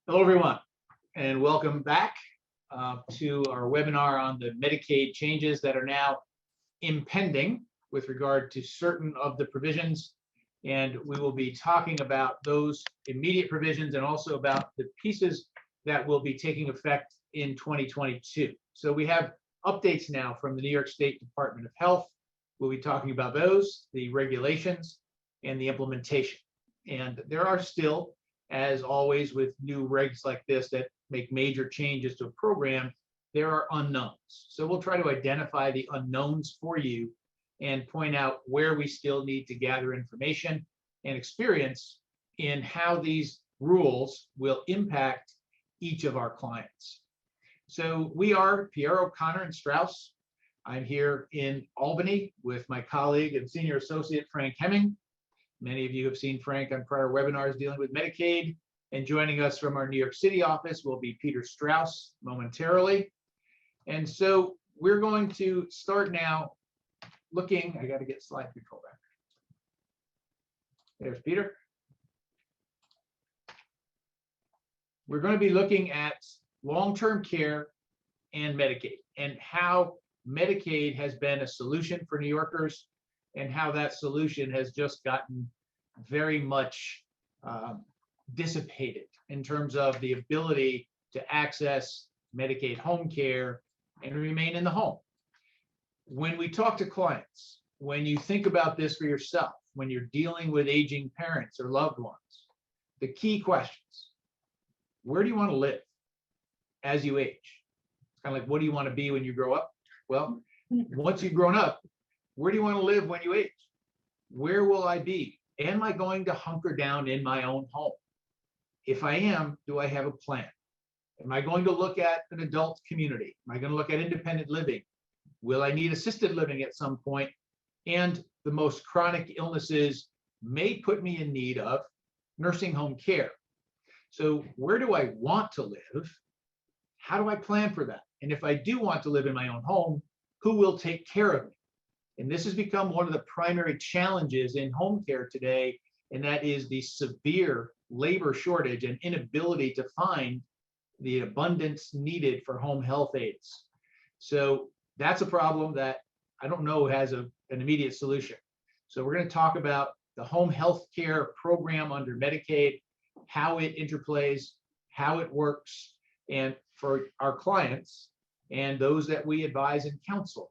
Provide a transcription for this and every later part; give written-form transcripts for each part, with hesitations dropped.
Hello, everyone, and welcome back to our webinar on the Medicaid changes that are now impending with regard to certain of the provisions. And we will be talking about those immediate provisions and also about the pieces that will be taking effect in 2022. So we have updates now from the New York State Department of Health. We'll be talking about those, the regulations, and the implementation. And there are still, as always with new regs like this that make major changes to a program, there are unknowns. So we'll try to identify the unknowns for you and point out where we still need to gather information and experience in how these rules will impact each of our clients. So we are Pierro, Connor, and Strauss. I'm here in Albany with my colleague and senior associate, Frank Hemming. Many of you have seen Frank on prior webinars dealing with Medicaid, and joining us from our New York City office will be Peter Strauss momentarily. And so we're going to start now looking, I got to get slide control back. There's Peter. We're going to be looking at long-term care and Medicaid and how Medicaid has been a solution for New Yorkers and how that solution has just gotten very much dissipated in terms of the ability to access Medicaid home care and remain in the home. When we talk to clients, when you think about this for yourself, when you're dealing with aging parents or loved ones, the key questions: where do you want to live as you age? It's kind of like, what do you want to be when you grow up? Well, once you've grown up, where do you want to live when you age? Where will I be? Am I going to hunker down in my own home? If I am, do I have a plan? Am I going to look at an adult community? Am I going to look at independent living? Will I need assisted living at some point? And the most chronic illnesses may put me in need of nursing home care. So where do I want to live? How do I plan for that? And if I do want to live in my own home, who will take care of me? And this has become one of the primary challenges in home care today, and that is the severe labor shortage and inability to find the abundance needed for home health aides. So that's a problem that I don't know has an immediate solution. So we're going to talk about the home health care program under Medicaid, how it interplays, how it works, and for our clients and those that we advise and counsel,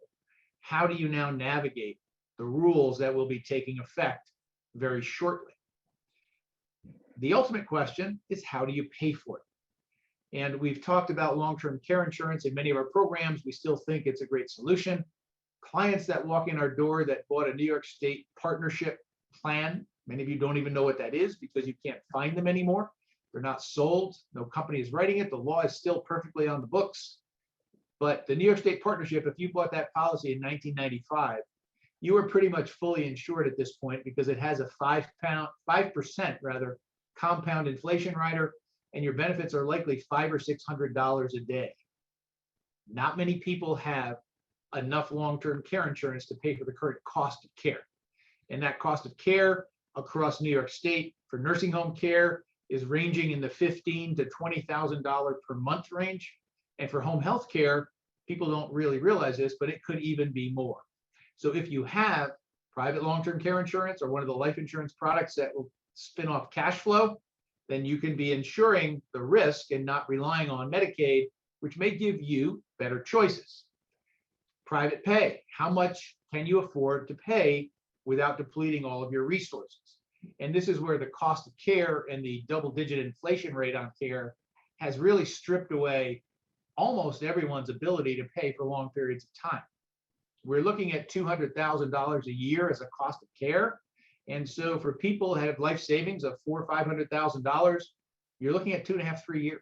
how do you now navigate the rules that will be taking effect very shortly? The ultimate question is, how do you pay for it? And we've talked about long-term care insurance in many of our programs. We still think it's a great solution. Clients that walk in our door that bought a New York State partnership plan, many of you don't even know what that is because you can't find them anymore. They're not sold. No company is writing it. The law is still perfectly on the books. But the New York State partnership, if you bought that policy in 1995, you were pretty much fully insured at this point because it has a 5% compound inflation rider, and your benefits are likely $500 or $600 a day. Not many people have enough long-term care insurance to pay for the current cost of care. And that cost of care across New York State for nursing home care is ranging in the $15,000 to $20,000 per month range. And for home health care, people don't really realize this, but it could even be more. So if you have private long-term care insurance or one of the life insurance products that will spin off cash flow, then you can be insuring the risk and not relying on Medicaid, which may give you better choices. Private pay, how much can you afford to pay without depleting all of your resources? And this is where the cost of care and the double-digit inflation rate on care has really stripped away almost everyone's ability to pay for long periods of time. We're looking at $200,000 a year as a cost of care. And so for people who have life savings of $400,000 or $500,000, you're looking at 2.5, 3 years,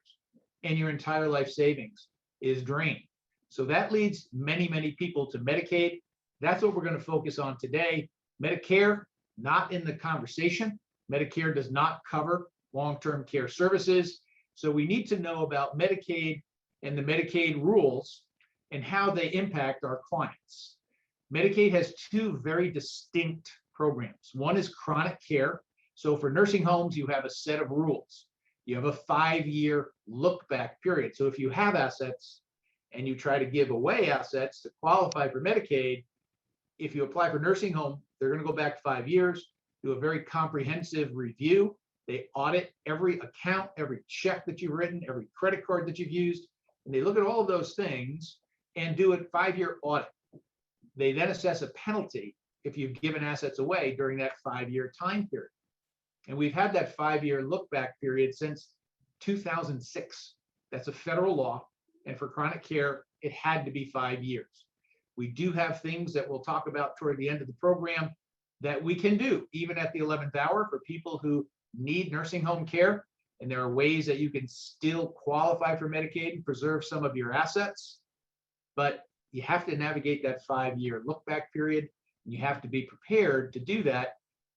and your entire life savings is drained. So that leads many, many people to Medicaid. That's what we're going to focus on today. Medicare, not in the conversation. Medicare does not cover long-term care services. So we need to know about Medicaid and the Medicaid rules and how they impact our clients. Medicaid has two very distinct programs. One is chronic care. So for nursing homes, you have a set of rules. You have a 5-year look back period. So if you have assets and you try to give away assets to qualify for Medicaid, if you apply for nursing home, they're going to go back 5 years, do a very comprehensive review. They audit every account, every check that you've written, every credit card that you've used, and they look at all of those things and do a 5-year audit. They then assess a penalty if you've given assets away during that 5-year time period. And we've had that 5-year look back period since 2006. That's a federal law. And for chronic care, it had to be 5 years. We do have things that we'll talk about toward the end of the program that we can do, even at the 11th hour, for people who need nursing home care. And there are ways that you can still qualify for Medicaid and preserve some of your assets. But you have to navigate that 5-year look back period. And you have to be prepared to do that.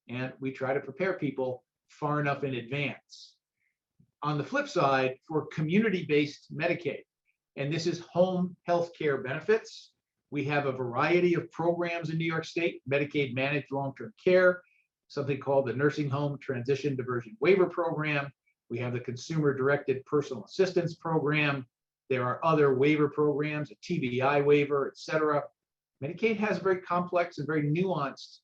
And we try to prepare people far enough in advance. On the flip side, for community-based Medicaid, and this is home health care benefits, we have a variety of programs in New York State: Medicaid managed long-term care, something called the Nursing Home Transition Diversion Waiver Program. We have the Consumer Directed Personal Assistance Program. There are other waiver programs, a TBI waiver, et cetera. Medicaid has very complex and very nuanced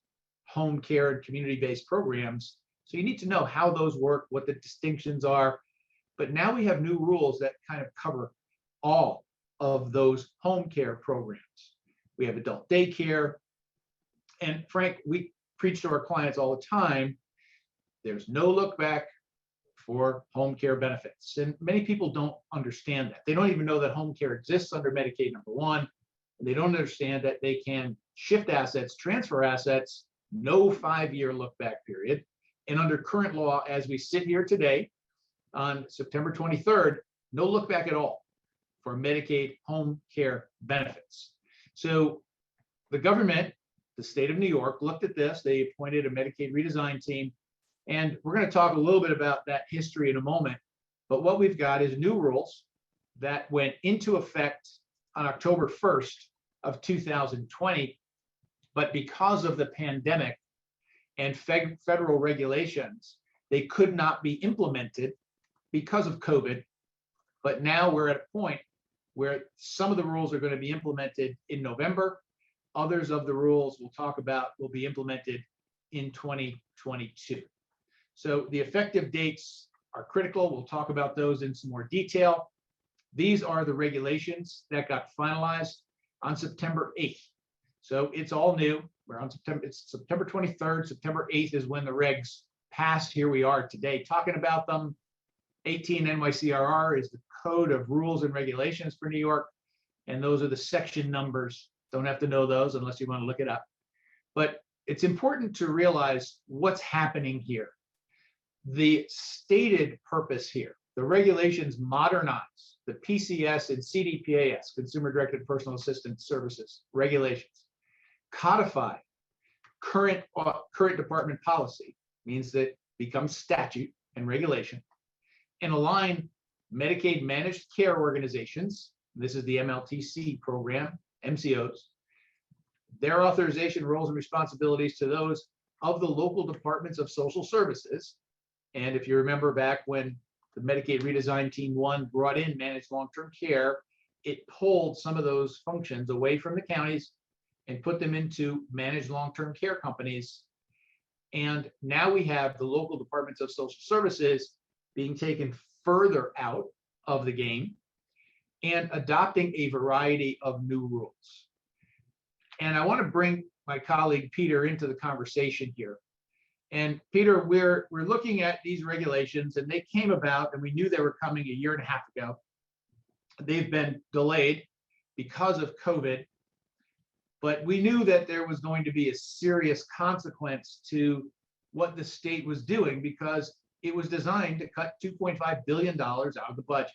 home care and community-based programs. So you need to know how those work, what the distinctions are. But now we have new rules that kind of cover all of those home care programs. We have adult daycare. And Frank, we preach to our clients all the time, there's no look back for home care benefits. And many people don't understand that. They don't even know that home care exists under Medicaid, number one. And they don't understand that they can shift assets, transfer assets, no 5-year look back period. And under current law, as we sit here today on September 23rd, no look back at all for Medicaid home care benefits. So the government, the state of New York, looked at this. They appointed a Medicaid redesign team. And we're going to talk a little bit about that history in a moment. But what we've got is new rules that went into effect on October 1st of 2020. But because of the pandemic and federal regulations, they could not be implemented because of COVID. But now we're at a point where some of the rules are going to be implemented in November. Others of the rules we'll talk about will be implemented in 2022. So the effective dates are critical. We'll talk about those in some more detail. These are the regulations that got finalized on September 8th. So it's all new. We're on it's September 23rd. September 8th is when the regs passed. Here we are today talking about them. 18 NYCRR is the code of rules and regulations for New York. And those are the section numbers. Don't have to know those unless you want to look it up. But it's important to realize what's happening here. The stated purpose here, the regulations modernize the PCS and CDPAS, Consumer Directed Personal Assistance Services regulations, codify current department policy, means that becomes statute and regulation, and align Medicaid managed care organizations, this is the MLTC program, MCOs, their authorization roles and responsibilities to those of the local departments of social services. And if you remember back when the Medicaid redesign team 1 brought in managed long-term care, it pulled some of those functions away from the counties and put them into managed long-term care companies. And now we have the local departments of social services being taken further out of the game and adopting a variety of new rules. And I want to bring my colleague Peter into the conversation here. And Peter, we're looking at these regulations, and they came about, and we knew they were coming a year and a half ago. They've been delayed because of COVID, but we knew that there was going to be a serious consequence to what the state was doing because it was designed to cut $2.5 billion out of the budget.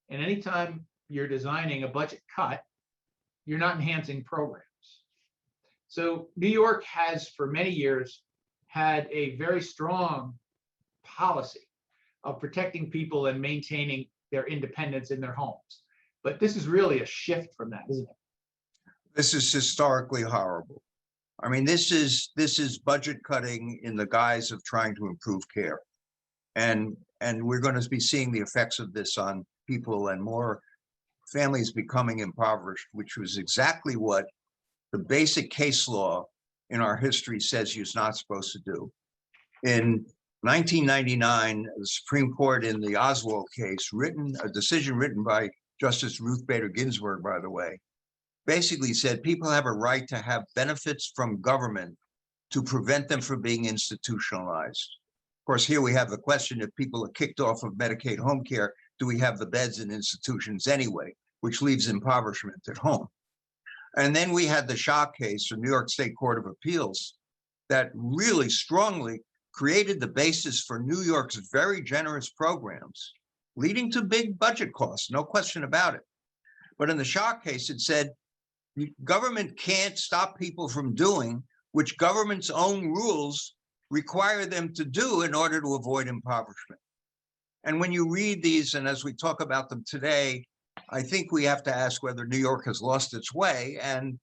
And anytime you're designing a budget cut, you're not enhancing programs. So New York has, for many years, had a very strong policy of protecting people and maintaining their independence in their homes. But this is really a shift from that, isn't it? This is historically horrible. I mean, this is budget cutting in the guise of trying to improve care. And And we're going to be seeing the effects of this on people and more families becoming impoverished, which was exactly what the basic case law in our history says you're not supposed to do. In 1999, the Supreme Court in the Oswald case, a decision written by Justice Ruth Bader Ginsburg, by the way, basically said people have a right to have benefits from government to prevent them from being institutionalized. Of course, here we have the question, if people are kicked off of Medicaid home care, do we have the beds in institutions anyway, which leaves impoverishment at home? And then we had the Shaw case from New York State Court of Appeals that really strongly created the basis for New York's very generous programs, leading to big budget costs, no question about it. But in the Shaw case, it said, government can't stop people from doing which government's own rules require them to do in order to avoid impoverishment. And when you read these, and as we talk about them today, I think we have to ask whether New York has lost its way and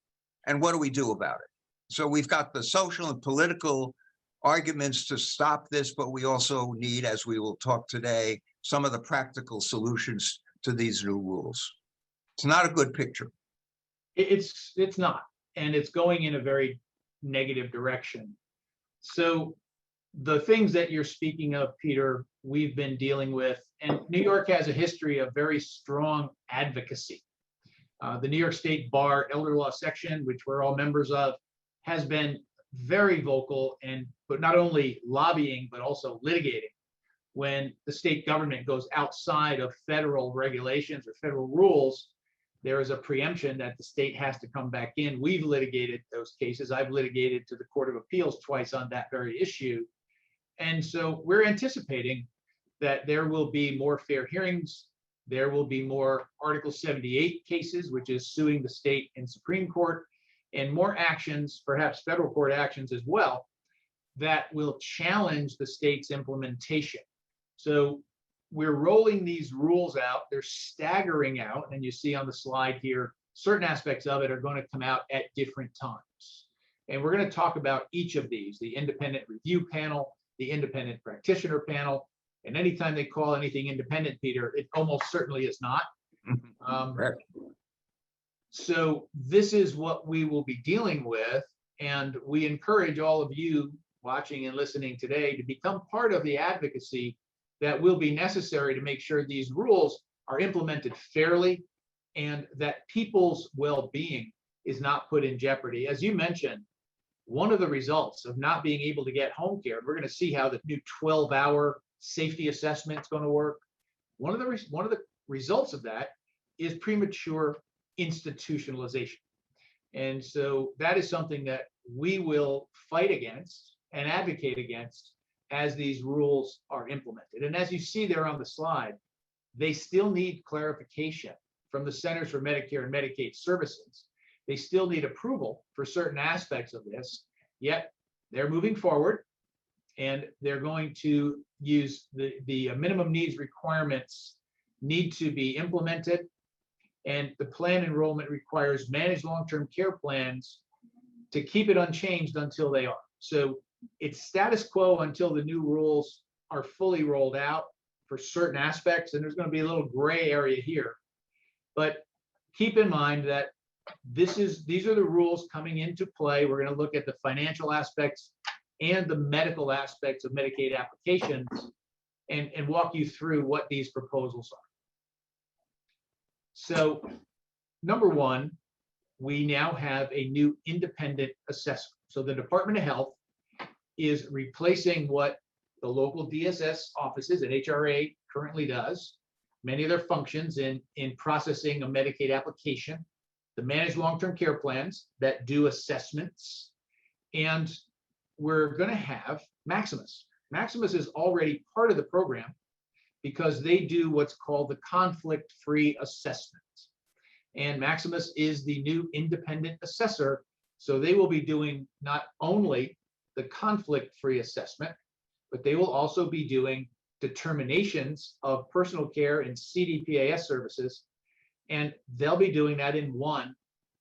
what do we do about it? So we've got the social and political arguments to stop this, but we also need, as we will talk today, some of the practical solutions to these new rules. It's not a good picture. It's not, and it's going in a very negative direction. So the things that you're speaking of, Peter, we've been dealing with, and New York has a history of very strong advocacy. The New York State Bar Elder Law Section, which we're all members of, has been very vocal but not only lobbying, but also litigating when the state government goes outside of federal regulations or federal rules. There is a preemption that the state has to come back in. We've litigated those cases. I've litigated to the Court of Appeals twice on that very issue. And so we're anticipating that there will be more fair hearings. There will be more Article 78 cases, which is suing the state in Supreme Court, and more actions, perhaps federal court actions as well, that will challenge the state's implementation. So we're rolling these rules out. They're staggering out, and you see on the slide here, certain aspects of it are going to come out at different times. And we're going to talk about each of these, the independent review panel, the independent practitioner panel, and anytime they call anything independent, Peter, it almost certainly is not. Right. So this is what we will be dealing with, and we encourage all of you watching and listening today to become part of the advocacy that will be necessary to make sure these rules are implemented fairly and that people's well-being is not put in jeopardy. As you mentioned, one of the results of not being able to get home care, we're going to see how the new 12-hour safety assessment is going to work. One of the results of that is premature institutionalization. And so that is something that we will fight against and advocate against as these rules are implemented. And as you see there on the slide, they still need clarification from the Centers for Medicare and Medicaid Services. They still need approval for certain aspects of this, yet they're moving forward, and they're going to use the minimum needs requirements need to be implemented. And the plan enrollment requires managed long-term care plans to keep it unchanged until they are. So it's status quo until the new rules are fully rolled out for certain aspects. And there's going to be a little gray area here. But keep in mind that these are the rules coming into play. We're going to look at the financial aspects and the medical aspects of Medicaid applications and walk you through what these proposals are. So, number one, we now have a new independent assessment. So the Department of Health is replacing what the local DSS offices and HRA currently does, many of their functions in processing a Medicaid application, the managed long-term care plans that do assessments, and we're going to have Maximus. Maximus is already part of the program because they do what's called the conflict-free assessment. And Maximus is the new independent assessor, so they will be doing not only the conflict-free assessment, but they will also be doing determinations of personal care and CDPAS services, and they'll be doing that in one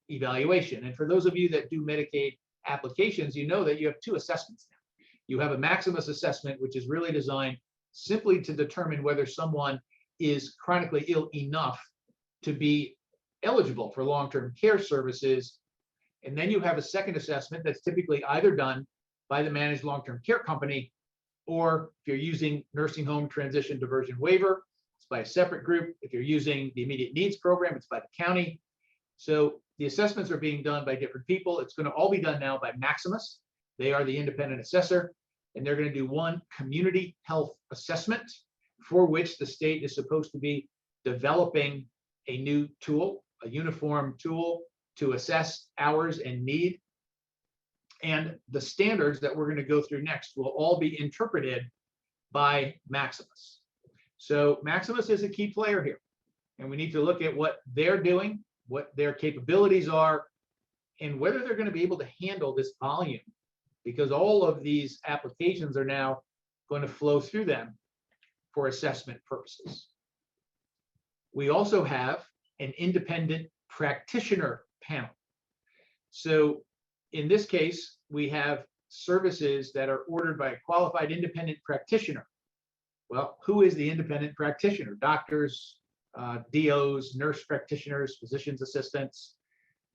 evaluation. And for those of you that do Medicaid applications, you know that you have two assessments now. You have a Maximus assessment, which is really designed simply to determine whether someone is chronically ill enough to be eligible for long-term care services. And then you have a second assessment that's typically either done by the managed long-term care company, or if you're using nursing home transition diversion waiver, it's by a separate group. If you're using the immediate needs program, it's by the county. So the assessments are being done by different people. It's going to all be done now by Maximus. They are the independent assessor, and they're going to do one community health assessment, for which the state is supposed to be developing a new tool, a uniform tool to assess hours and need. And the standards that we're going to go through next will all be interpreted by Maximus. So Maximus is a key player here, and we need to look at what they're doing, what their capabilities are, and whether they're going to be able to handle this volume, because all of these applications are now going to flow through them for assessment purposes. We also have an independent practitioner panel. So in this case, we have services that are ordered by a qualified independent practitioner. Well, who is the independent practitioner? Doctors, DOs, nurse practitioners, physician's assistants,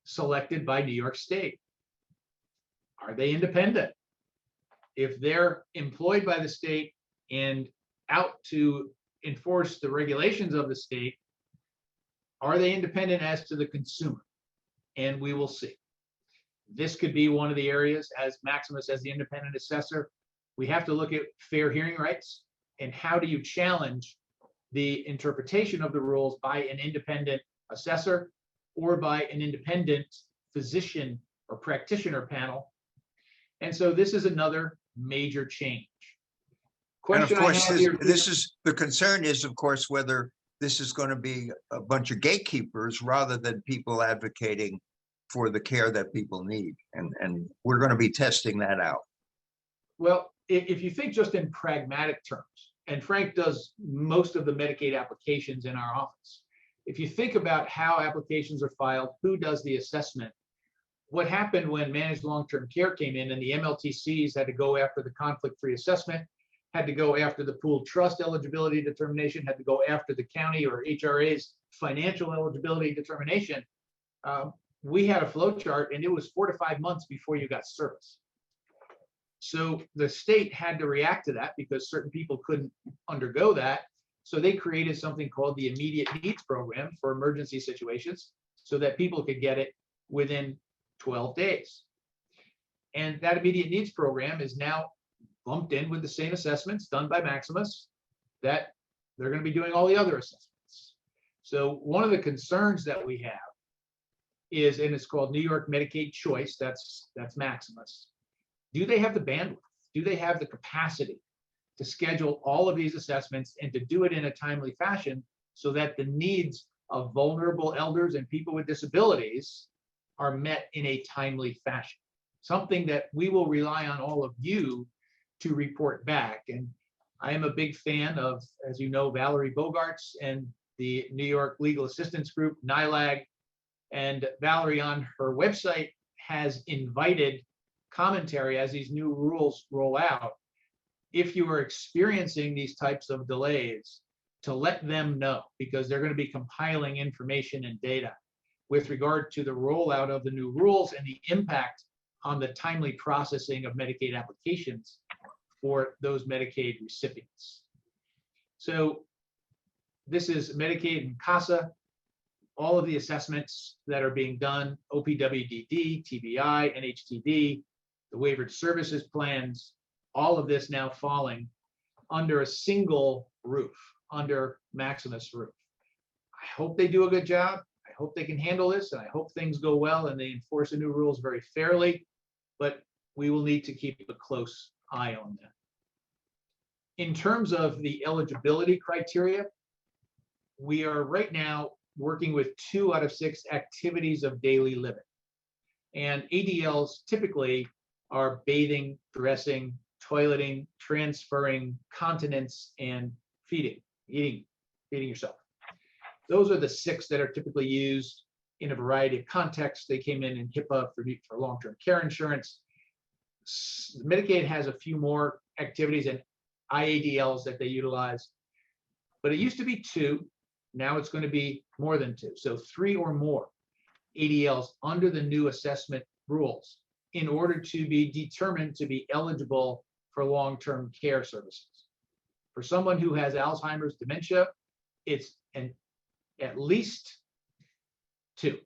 selected by New York State. Are they independent? If they're employed by the state and out to enforce the regulations of the state, are they independent as to the consumer? And we will see. This could be one of the areas, as Maximus, as the independent assessor, we have to look at fair hearing rights and how do you challenge the interpretation of the rules by an independent assessor or by an independent physician or practitioner panel. And so this is another major change. And of Question I course, have here, this is the concern is, of course, whether this is going to be a bunch of gatekeepers rather than people advocating for the care that people need. And we're going to be testing that out. well, if you think just in pragmatic terms, and Frank does most of the Medicaid applications in our office, if you think about how applications are filed, who does the assessment, what happened when managed long-term care came in and the MLTCs had to go after the conflict-free assessment, had to go after the pooled trust eligibility determination, had to go after the county or HRA's financial eligibility determination. We had a flow chart and it was 4 to 5 months before you got service. So the state had to react to that because certain people couldn't undergo that. So they created something called the immediate needs program for emergency situations so that people could get it within 12 days. And that immediate needs program is now lumped in with the same assessments done by Maximus that they're going to be doing all the other assessments. So one of the concerns that we have is, and it's called New York Medicaid Choice, that's Maximus. Do they have the bandwidth? Do they have the capacity to schedule all of these assessments and to do it in a timely fashion so that the needs of vulnerable elders and people with disabilities are met in a timely fashion? Something that we will rely on all of you to report back. And I am a big fan of, as you know, Valerie Bogarts and the New York Legal Assistance Group, NILAG. And Valerie on her website has invited commentary as these new rules roll out. If you are experiencing these types of delays, to let them know, because they're going to be compiling information and data with regard to the rollout of the new rules and the impact on the timely processing of Medicaid applications for those Medicaid recipients. So this is Medicaid and CASA, all of the assessments that are being done, OPWDD, TBI, NHTD, the waivered services plans, all of this now falling under a single roof, under Maximus roof. I hope they do a good job. I hope they can handle this, and I hope things go well and they enforce the new rules very fairly, but we will need to keep a close eye on that. In terms of the eligibility criteria, we are right now working with 2 out of 6 activities of daily living. And ADLs typically are bathing, dressing, toileting, transferring, continence, and feeding, feeding yourself. Those are the 6 that are typically used in a variety of contexts. They came in HIPAA for long-term care insurance. Medicaid has a few more activities, and IADLs that they utilize. But it used to be 2. Now it's going to be more than 2. So 3 or more ADLs under the new assessment rules in order to be determined to be eligible for long-term care services. For someone who has Alzheimer's, dementia, it's at least 2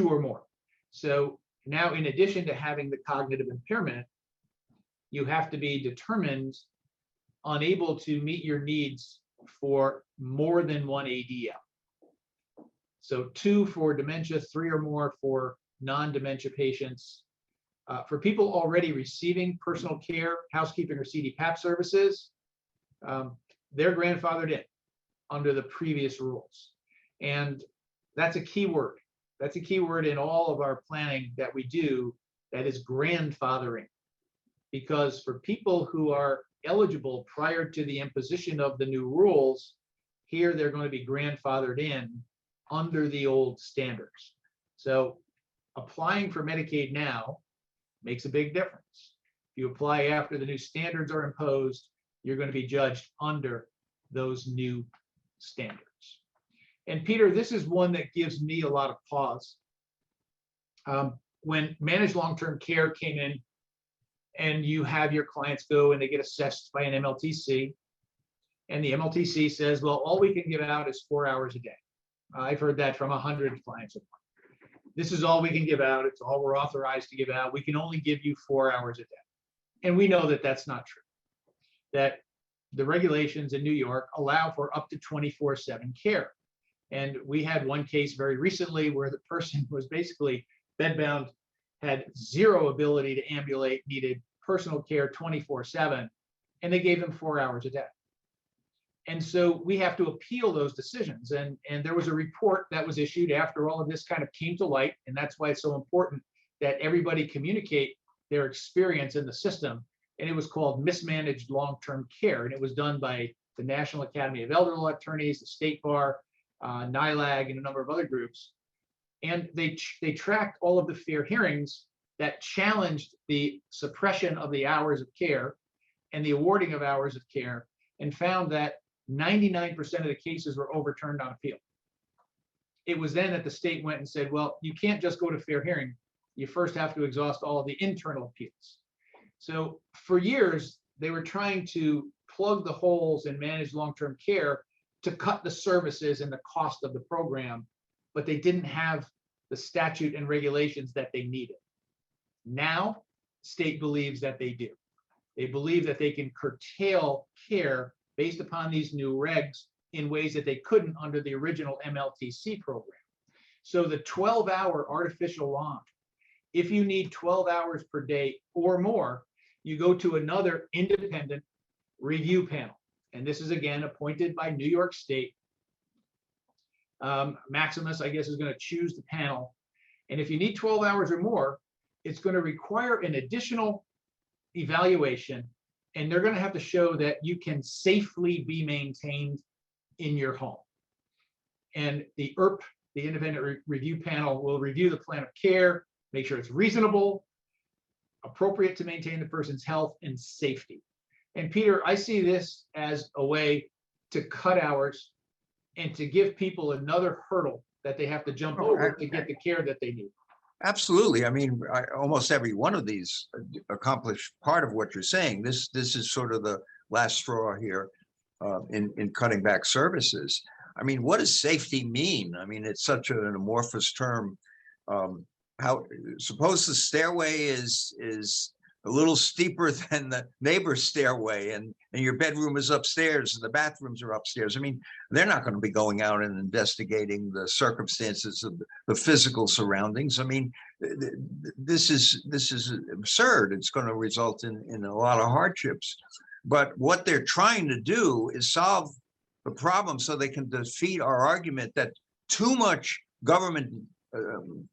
or more. So now, in addition to having the cognitive impairment, you have to be determined unable to meet your needs for more than 1 ADL. So 2 for dementia, 3 or more for non-dementia patients. For people already receiving personal care, housekeeping, or CDPAP services, they're grandfathered in under the previous rules. And that's a key word. That's a key word in all of our planning that we do, that is grandfathering. Because for people who are eligible prior to the imposition of the new rules, here they're going to be grandfathered in under the old standards. So applying for Medicaid now makes a big difference. If you apply after the new standards are imposed, you're going to be judged under those new standards. And Peter, this is one that gives me a lot of pause. When managed long-term care came in, and you have your clients go and they get assessed by an MLTC, and the MLTC says, well, all we can give out is 4 hours a day. I've heard that from 100 clients. This is all we can give out. It's all we're authorized to give out. We can only give you 4 hours a day. And we know that that's not true. That the regulations in New York allow for up to 24/7 care. And we had one case very recently where the person was basically bedbound, had zero ability to ambulate, needed personal care 24/7, and they gave them 4 hours a day. And so we have to appeal those decisions. And there was a report that was issued after all of this kind of came to light. And that's why it's so important that everybody communicate their experience in the system. And it was called Mismanaged Long-Term Care. And it was done by the National Academy of Elder Law Attorneys, the State Bar, NILAG, and a number of other groups. And they tracked all of the fair hearings that challenged the suppression of the hours of care and the awarding of hours of care, and found that 99% of the cases were overturned on appeal. It was then that the state went and said, well, you can't just go to fair hearing. You first have to exhaust all of the internal appeals. So for years, they were trying to plug the holes in managed long-term care to cut the services and the cost of the program, but they didn't have the statute and regulations that they needed. Now, state believes that they do. They believe that they can curtail care based upon these new regs in ways that they couldn't under the original MLTC program. So the 12-hour artificial line, if you need 12 hours per day or more, you go to another independent review panel. And this is, again, appointed by New York State. Maximus, I guess, is going to choose the panel. And if you need 12 hours or more, it's going to require an additional evaluation. And they're going to have to show that you can safely be maintained in your home. And the IRP, the Independent Review Panel, will review the plan of care, make sure it's reasonable, appropriate to maintain the person's health and safety. And Peter, I see this as a way to cut hours and to give people another hurdle that they have to jump over to get the care that they need. Absolutely. I mean, almost every one of these accomplished part of what you're saying. This is sort of the last straw here in cutting back services. I mean, what does safety mean? I mean, it's such an amorphous term. Suppose the stairway is a little steeper than the neighbor's stairway, and your bedroom is upstairs and the bathrooms are upstairs. I mean, they're not going to be going out and investigating the circumstances of the physical surroundings. I mean, this is absurd. It's going to result in a lot of hardships. But what they're trying to do is solve the problem so they can defeat our argument that too much government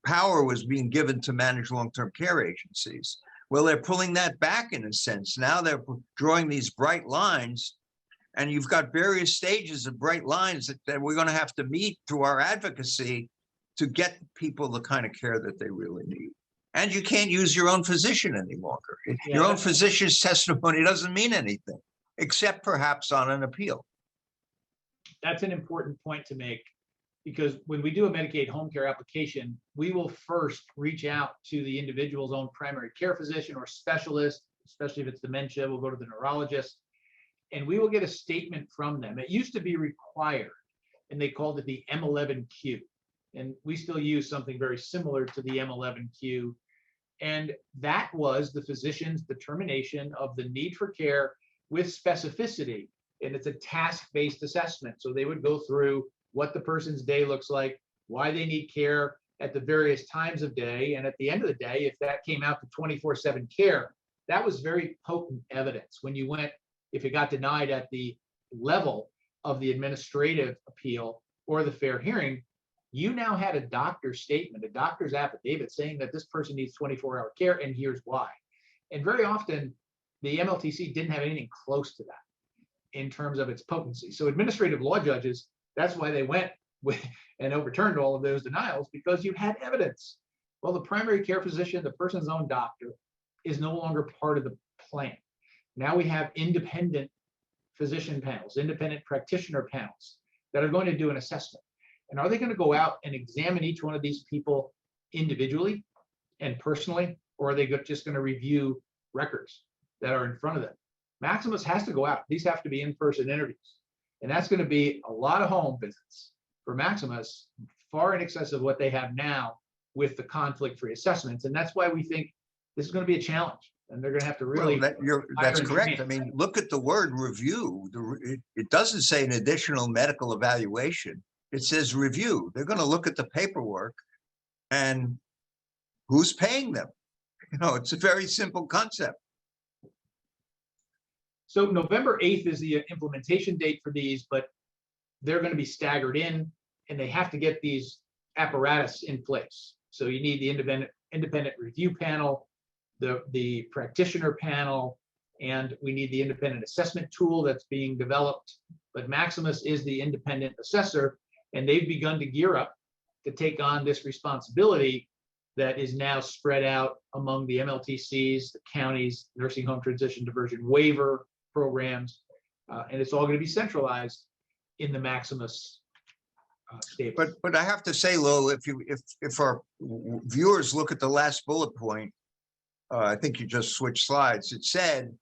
power was being given to manage long-term care agencies. Well, they're pulling that back in a sense. Now they're drawing these bright lines, and you've got various stages of bright lines that we're going to have to meet through our advocacy to get people the kind of care that they really need. And you can't use your own physician any longer. Your own physician's testimony doesn't mean anything. except perhaps on an appeal. That's an important point to make, because when we do a Medicaid home care application, we will first reach out to the individual's own primary care physician or specialist, especially if it's dementia, we'll go to the neurologist, and we will get a statement from them. It used to be required, and they called it the M11Q. And we still use something very similar to the M11Q. And that was the physician's determination of the need for care with specificity. And it's a task-based assessment. So they would go through what the person's day looks like, why they need care at the various times of day. And at the end of the day, if that came out to 24/7 care, that was very potent evidence. When you went, if it got denied at the level of the administrative appeal or the fair hearing, you now had a doctor's statement, a doctor's affidavit saying that this person needs 24-hour care and here's why. And very often the MLTC didn't have anything close to that in terms of its potency. So administrative law judges, that's why they went with and overturned all of those denials, because you had evidence. Well, the primary care physician, the person's own doctor, is no longer part of the plan. Now we have independent physician panels, independent practitioner panels that are going to do an assessment. And are they going to go out and examine each one of these people individually and personally, or are they just going to review records that are in front of them? Maximus has to go out. These have to be in-person interviews. And that's going to be a lot of home visits for Maximus, far in excess of what they have now with the conflict-free assessments. And that's why we think this is going to be a challenge. And they're going to have to really. Well, that's correct. I mean, look at the word review. It doesn't say an additional medical evaluation. It says review. They're going to look at the paperwork and who's paying them. You know, it's a very simple concept. So November 8th is the implementation date for these, but they're going to be staggered in, and they have to get these apparatus in place. So you need the independent review panel, the practitioner panel, and we need the independent assessment tool that's being developed. But Maximus is the independent assessor, and they've begun to gear up to take on this responsibility that is now spread out among the MLTCs, the counties, nursing home transition diversion waiver programs, and it's all going to be centralized in the Maximus stable. But I have to say, Lowell, if our viewers look at the last bullet point, I think you just switched slides. It said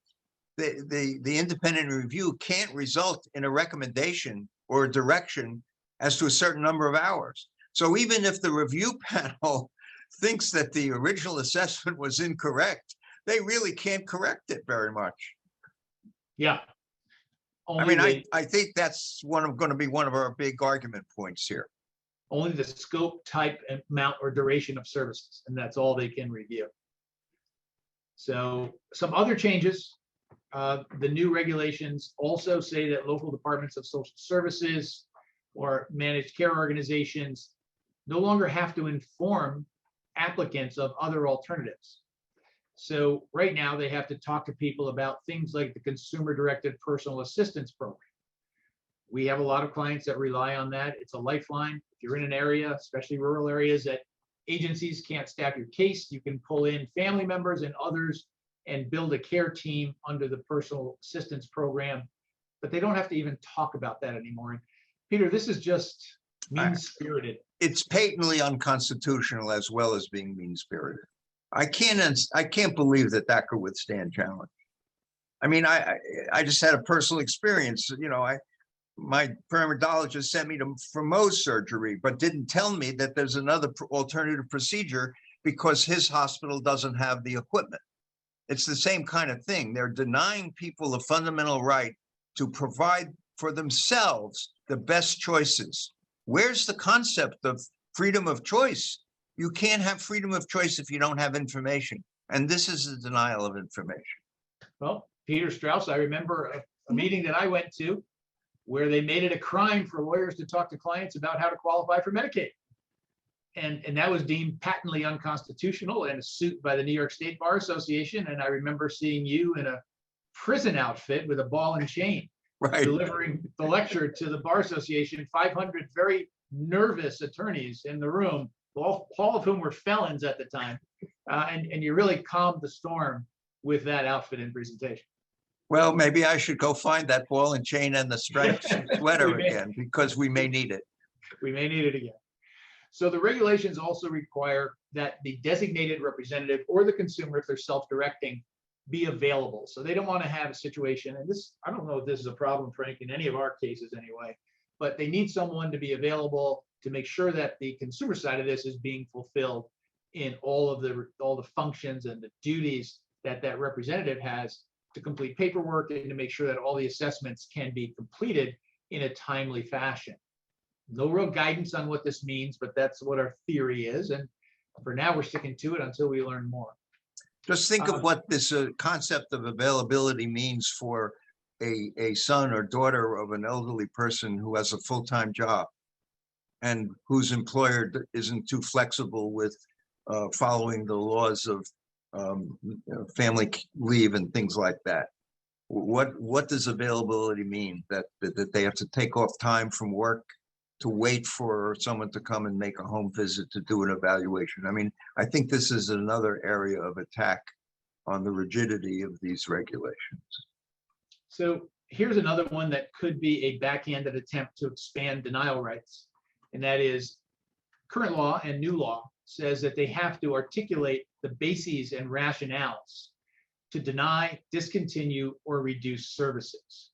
the independent review can't result in a recommendation or a direction as to a certain number of hours. So even if the review panel thinks that the original assessment was incorrect, they really can't correct it very much. Yeah. I mean, I think that's going to be one of our big argument points here. Only the scope, type, amount, or duration of services, and that's all they can review. So some other changes, the new regulations also say that local departments of social services or managed care organizations no longer have to inform applicants of other alternatives. So right now they have to talk to people about things like the consumer-directed personal assistance program. We have a lot of clients that rely on that. It's a lifeline. If you're in an area, especially rural areas, that agencies can't staff your case, you can pull in family members and others and build a care team under the personal assistance program. But they don't have to even talk about that anymore. And Peter, this is just mean-spirited. It's patently unconstitutional as well as being mean-spirited. I can't believe that could withstand challenge. I mean, I just had a personal experience. You know, my dermatologist sent me for Mohs surgery, but didn't tell me that there's another alternative procedure because his hospital doesn't have the equipment. It's the same kind of thing. They're denying people the fundamental right to provide for themselves the best choices. Where's the concept of freedom of choice? You can't have freedom of choice if you don't have information. And this is a denial of information. Well, Peter Strauss, I remember a meeting that I went to where they made it a crime for lawyers to talk to clients about how to qualify for Medicaid. And that was deemed patently unconstitutional and a suit by the New York State Bar Association. And I remember seeing you in a prison outfit with a ball and chain, right, delivering the lecture to the Bar Association, 500 very nervous attorneys in the room, all of whom were felons at the time. And you really calmed the storm with that outfit and presentation. Well, maybe I should go find that ball and chain and the striped sweater We may- again, because we may need it. We may need it again. So the regulations also require that the designated representative or the consumer, if they're self-directing, be available. So they don't want to have a situation, and this, I don't know if this is a problem, Frank, in any of our cases anyway, but they need someone to be available to make sure that the consumer side of this is being fulfilled in all the functions and the duties that that representative has to complete paperwork and to make sure that all the assessments can be completed in a timely fashion. No real guidance on what this means, but that's what our theory is. And for now, we're sticking to it until we learn more. Just think of what this concept of availability means for a son or daughter of an elderly person who has a full-time job and whose employer isn't too flexible with following the laws of family leave and things like that. What does availability mean? That they have to take off time from work to wait for someone to come and make a home visit to do an evaluation? I mean, I think this is another area of attack on the rigidity of these regulations. So here's another one that could be a backhanded attempt to expand denial rights. And that is, current law and new law says that they have to articulate the bases and rationales to deny, discontinue, or reduce services.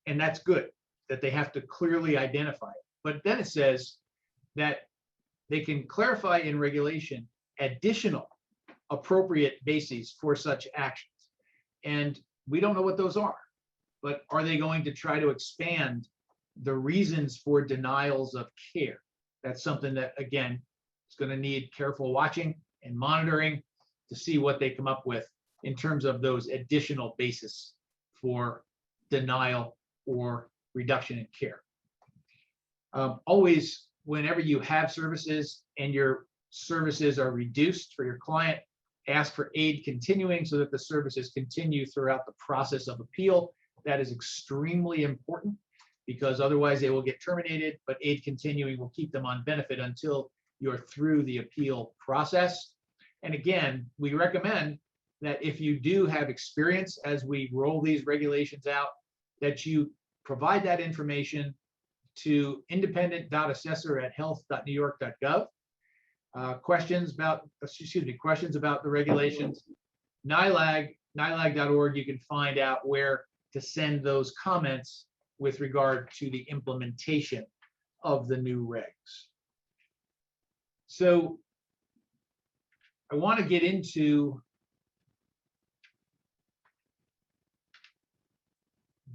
And that's good, that they have to clearly identify it. But then it says that they can clarify in regulation additional appropriate bases for such actions. And we don't know what those are, but are they going to try to expand the reasons for denials of care? That's something that, again, is going to need careful watching and monitoring to see what they come up with in terms of those additional bases for denial or reduction in care. Always, whenever you have services and your services are reduced for your client, ask for aid continuing so that the services continue throughout the process of appeal. That is extremely important because otherwise they will get terminated, but aid continuing will keep them on benefit until you're through the appeal process. And again, we recommend that if you do have experience as we roll these regulations out, that you provide that information to independent.assessor@health.newyork.gov. Questions about the regulations. NILAG.org, you can find out where to send those comments with regard to the implementation of the new regs. So I want to get into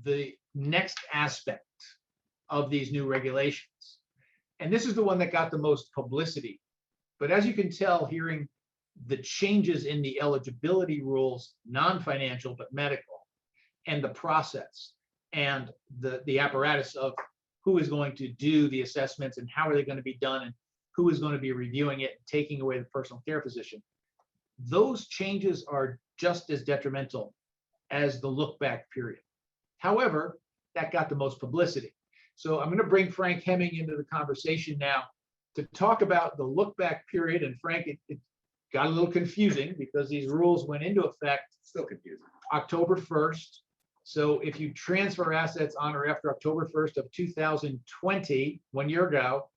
the next aspect of these new regulations. And this is the one that got the most publicity. But as you can tell, hearing the changes in the eligibility rules, non-financial but medical, and the process and the apparatus of who is going to do the assessments and how are they going to be done and who is going to be reviewing it, taking away the personal care physician. Those changes are just as detrimental as the look back period. However, that got the most publicity. So I'm going to bring Frank Hemming into the conversation now to talk about the look back period. And Frank, it got a little confusing because these rules went into effect Still confusing. October 1st. So if you transfer assets on or after October 1st of 2020, 1 year ago,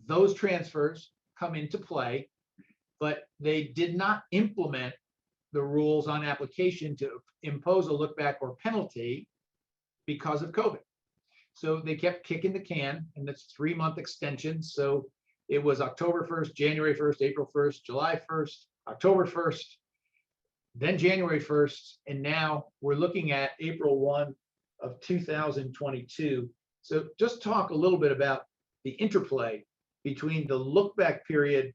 those transfers come into play, but they did not implement the rules on application to impose a look back or penalty because of COVID. So they kept kicking the can, and it's 3-month extensions. So it was October 1st, January 1st, April 1st, July 1st, October 1st, then January 1st, and now we're looking at April 1 of 2022. So just talk a little bit about the interplay between the look back period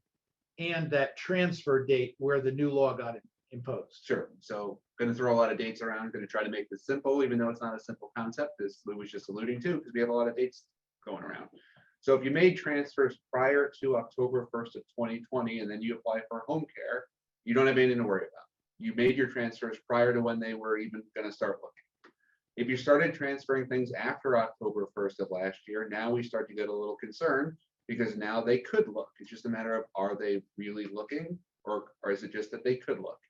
and that transfer date where the new law got imposed. Sure. So going to throw a lot of dates around, going to try to make this simple, even though it's not a simple concept, as Lou was just alluding to, because we have a lot of dates going around. So if you made transfers prior to October 1st of 2020, and then you apply for home care, you don't have anything to worry about. You made your transfers prior to when they were even going to start looking. If you started transferring things after October 1st of last year, now we start to get a little concerned because now they could look. It's just a matter of, are they really looking, or is it just that they could look?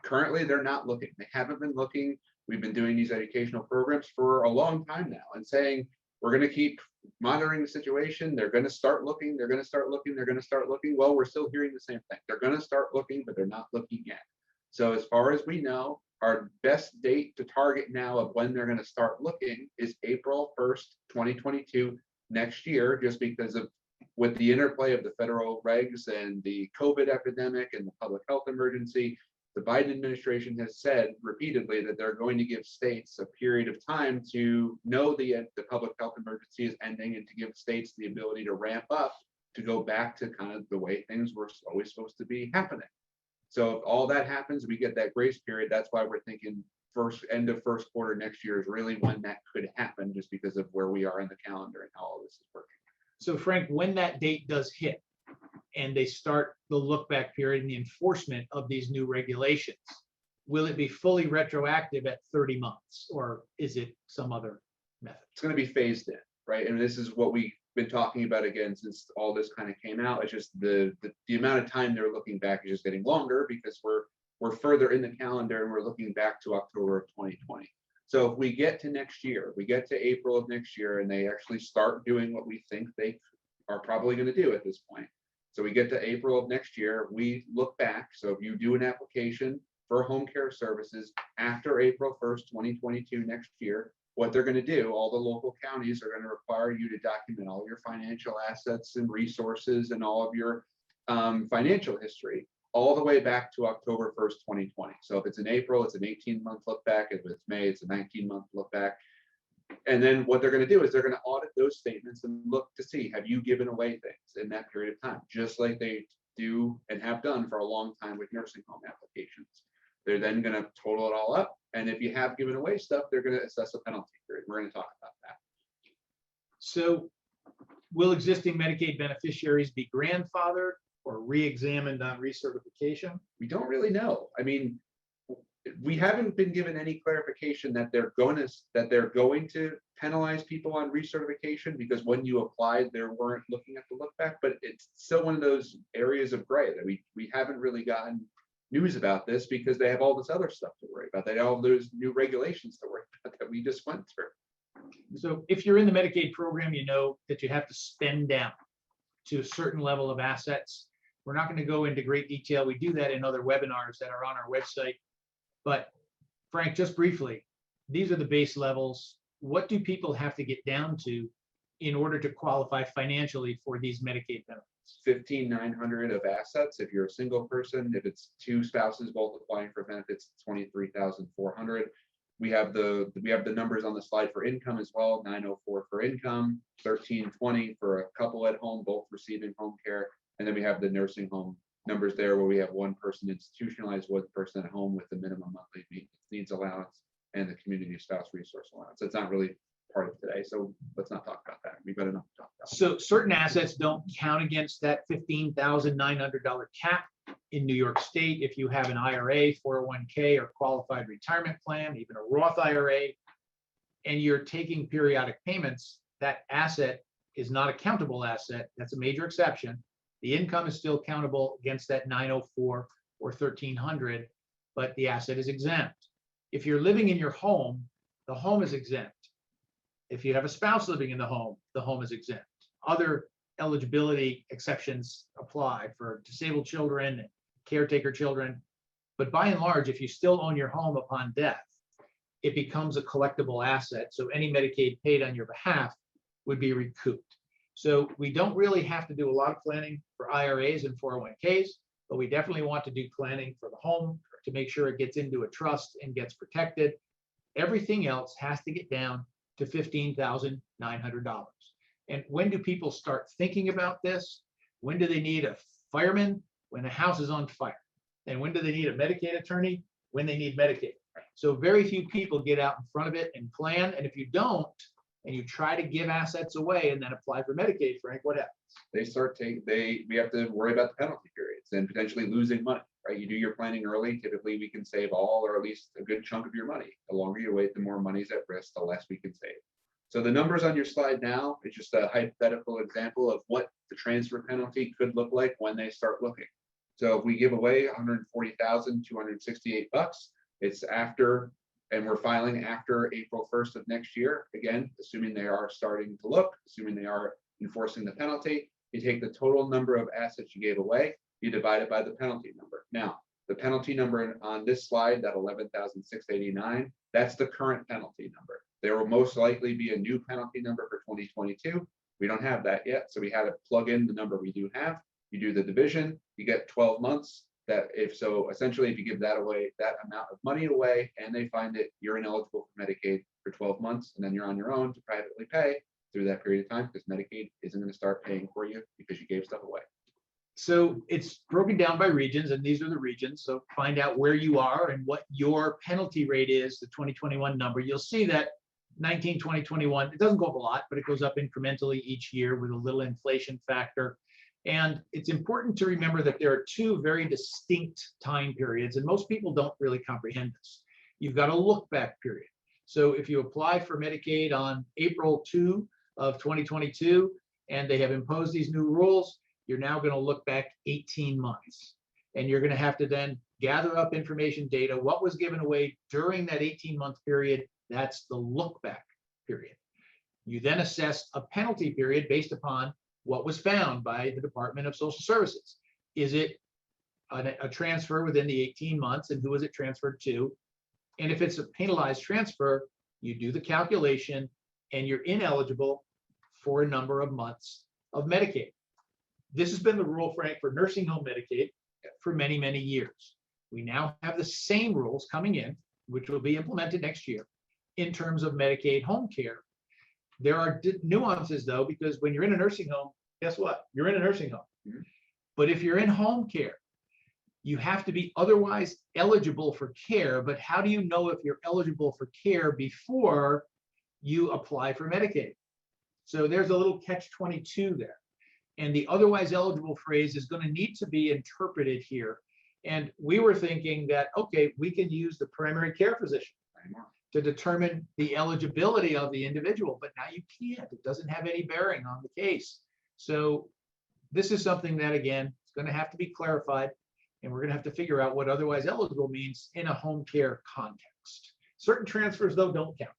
Currently, they're not looking. They haven't been looking. We've been doing these educational programs for a long time now and saying, we're going to keep monitoring the situation. They're going to start looking, they're going to start looking, they're going to start looking. Well, we're still hearing the same thing. They're going to start looking, but they're not looking yet. So as far as we know, our best date to target now of when they're going to start looking is April 1st, 2022, next year, just because of with the interplay of the federal regs and the COVID epidemic and the public health emergency. The Biden administration has said repeatedly that they're going to give states a period of time to know the public health emergency is ending and to give states the ability to ramp up to go back to kind of the way things were always supposed to be happening. So if all that happens, we get that grace period. That's why we're thinking end of first quarter next year is really when that could happen, just because of where we are in the calendar and how all this is working. So Frank, when that date does hit and they start the look back period and the enforcement of these new regulations, will it be fully retroactive at 30 months or is it some other method? It's going to be phased in, right? And this is what we've been talking about again since all this kind of came out. It's just the amount of time they're looking back is just getting longer because we're further in the calendar and we're looking back to October of 2020. So if we get to next year, we get to April of next year and they actually start doing what we think they are probably going to do at this point. So we get to April of next year, we look back. So if you do an application for home care services after April 1st, 2022 next year, what they're going to do, all the local counties are going to require you to document all your financial assets and resources and all of your financial history all the way back to October 1st, 2020. So if it's in April, it's an 18-month look back. If it's May, it's a 19-month look back. And then what they're going to do is they're going to audit those statements and look to see, have you given away things in that period of time, just like they do and have done for a long time with nursing home applications. They're then going to total it all up. And if you have given away stuff, they're going to assess a penalty period. We're going to talk about that. So will existing Medicaid beneficiaries be grandfathered or re-examined on recertification? We don't really know. I mean, we haven't been given any clarification that they're going to penalize people on recertification, because when you applied, they weren't looking at the look back, but it's still one of those areas of gray that we haven't really gotten news about this because they have all this other stuff to worry about. They have all those new regulations to worry about that we just went through. So if you're in the Medicaid program, you know that you have to spend down to a certain level of assets. We're not going to go into great detail. We do that in other webinars that are on our website. But Frank, just briefly, these are the base levels. What do people have to get down to in order to qualify financially for these Medicaid benefits? 15,900 of assets if you're a single person. If it's two spouses both applying for benefits, 23,400. We have the numbers on the slide for income as well. 904 for income, 1320 for a couple at home, both receiving home care, and then we have the nursing home numbers there where we have one person institutionalized, one person at home with the minimum monthly needs allowance and the community spouse resource allowance. It's not really part of today, so let's not talk about that. We've got enough to talk about. So certain assets don't count against that $15,900 cap in New York State. If you have an IRA, 401k, or qualified retirement plan, even a Roth IRA, and you're taking periodic payments, that asset is not a countable asset. That's a major exception. The income is still countable against that 904 or 1300, but the asset is exempt. If you're living in your home, the home is exempt. If you have a spouse living in the home is exempt. Other eligibility exceptions apply for disabled children, caretaker children. But by and large, if you still own your home upon death, it becomes a collectible asset. So any Medicaid paid on your behalf would be recouped. So we don't really have to do a lot of planning for IRAs and 401ks, but we definitely want to do planning for the home to make sure it gets into a trust and gets protected. Everything else has to get down to $15,900. And when do people start thinking about this? When do they need a fireman? When the house is on fire. And when do they need a Medicaid attorney? When they need Medicaid. So very few people get out in front of it and plan. And if you don't, and you try to give assets away and then apply for Medicaid, Frank, what happens? We have to worry about the penalty periods and potentially losing money, right? You do your planning early. Typically we can save all or at least a good chunk of your money. The longer you wait, the more money's at risk, the less we can save. So the numbers on your slide now is just a hypothetical example of what the transfer penalty could look like when they start looking. So if we give away $140,268, it's after and we're filing after April 1st of next year, again, assuming they are starting to look, assuming they are enforcing the penalty, you take the total number of assets you gave away, you divide it by the penalty number. Now, the penalty number on this slide, that 11,689, that's the current penalty number. There will most likely be a new penalty number for 2022. We don't have that yet, so we had to plug in the number we do have. You do the division, you get 12 months. That if so, essentially, if you give that away, that amount of money away, and they find it, you're ineligible for Medicaid for 12 months, and then you're on your own to privately pay through that period of time, because Medicaid isn't going to start paying for you because you gave stuff away. So it's broken down by regions, and these are the regions. So find out where you are and what your penalty rate is, the 2021 number. You'll see that 19, 20, 21, it doesn't go up a lot, but it goes up incrementally each year with a little inflation factor. And it's important to remember that there are two very distinct time periods, and most people don't really comprehend this. You've got a look back period. So if you apply for Medicaid on April 2 of 2022, and they have imposed these new rules, you're now going to look back 18 months. And you're going to have to then gather up information data, what was given away during that 18-month period. That's the look back period. You then assess a penalty period based upon what was found by the Department of Social Services. Is it a transfer within the 18 months, and who is it transferred to? And if it's a penalized transfer, you do the calculation and you're ineligible for a number of months of Medicaid. This has been the rule, Frank, for nursing home Medicaid for many, many years. We now have the same rules coming in, which will be implemented next year, in terms of Medicaid home care. There are nuances, though, because when you're in a nursing home, guess what? You're in a nursing home. Mm-hmm. But if you're in home care, you have to be otherwise eligible for care. But how do you know if you're eligible for care before you apply for Medicaid? So there's a little catch-22 there. And the otherwise eligible phrase is going to need to be interpreted here. And we were thinking that, okay, we can use the primary care physician to determine the eligibility of the individual, but now you can't. It doesn't have any bearing on the case. So this is something that, again, is going to have to be clarified, and we're going to have to figure out what otherwise eligible means in a home care context. Certain transfers, though, don't count.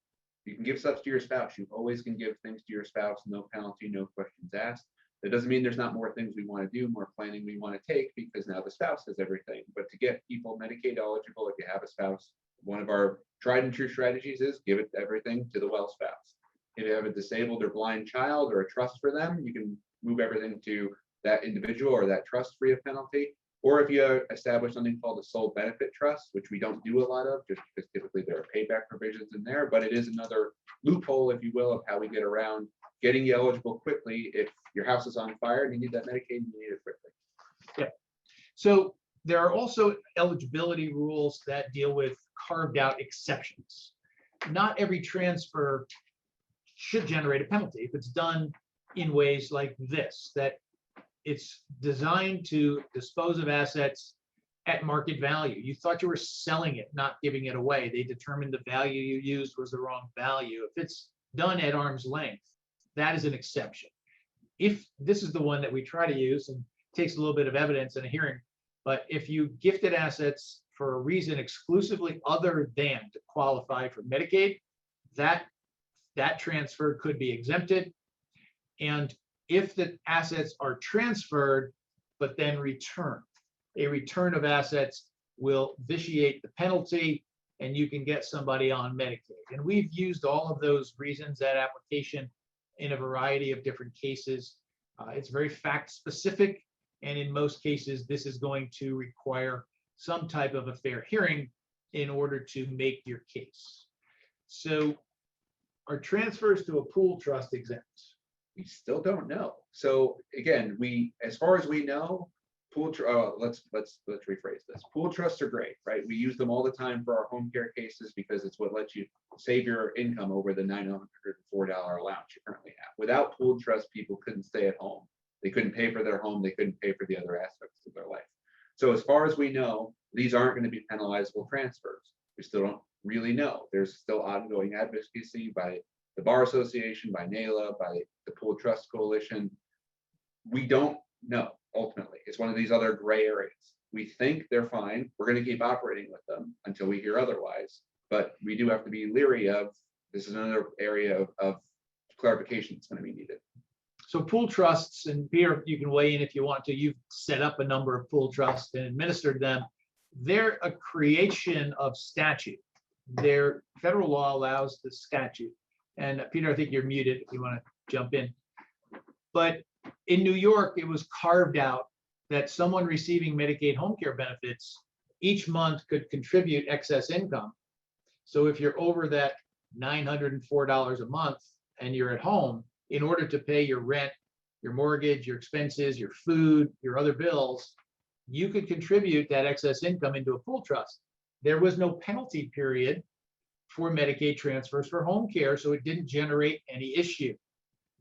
You can give stuff to your spouse. You always can give things to your spouse, no penalty, no questions asked. That doesn't mean there's not more things we want to do, more planning we want to take, because now the spouse has everything. But to get people Medicaid eligible, if you have a spouse, one of our tried and true strategies is give it everything to the well spouse. If you have a disabled or blind child or a trust for them, you can move everything to that individual or that trust free of penalty. Or if you establish something called a sole benefit trust, which we don't do a lot of, just because typically there are payback provisions in there, but it is another loophole, if you will, of how we get around getting you eligible quickly. If your house is on fire and you need that Medicaid, you need it quickly. Yeah. So there are also eligibility rules that deal with carved out exceptions. Not every transfer should generate a penalty if it's done in ways like this, that it's designed to dispose of assets at market value. You thought you were selling it, not giving it away. They determined the value you used was the wrong value. If it's done at arm's length, that is an exception. If this is the one that we try to use, and takes a little bit of evidence and a hearing, but if you gifted assets for a reason exclusively other than to qualify for Medicaid, that transfer could be exempted. And if the assets are transferred, but then returned, a return of assets will vitiate the penalty, and you can get somebody on Medicaid. And we've used all of those reasons, that application, in a variety of different cases. It's very fact specific, and in most cases, this is going to require some type of a fair hearing in order to make your case. So are transfers to a pool trust exempt? We still don't know. So again, as far as we know, let's rephrase this. Pool trusts are great, right? We use them all the time for our home care cases because it's what lets you save your income over the $904 allowance you currently have. Without pool trusts, people couldn't stay at home. They couldn't pay for their home. They couldn't pay for the other aspects of their life. So as far as we know, these aren't going to be penalizable transfers. We still don't really know. There's still ongoing advocacy by the Bar Association, by NALA, by the Pool Trust Coalition. We don't know, ultimately. It's one of these other gray areas. We think they're fine. We're going to keep operating with them until we hear otherwise. But we do have to be leery of, this is another area of clarification that's going to be needed. So pool trusts, and Pierre, you can weigh in if you want to, you've set up a number of pool trusts and administered them. They're a creation of statute. Their federal law allows the statute. And Peter, I think you're muted if you want to jump in. But in New York, it was carved out that someone receiving Medicaid home care benefits each month could contribute excess income. So if you're over that $904 a month and you're at home, in order to pay your rent, your mortgage, your expenses, your food, your other bills, you could contribute that excess income into a pool trust. There was no penalty period for Medicaid transfers for home care, so it didn't generate any issue.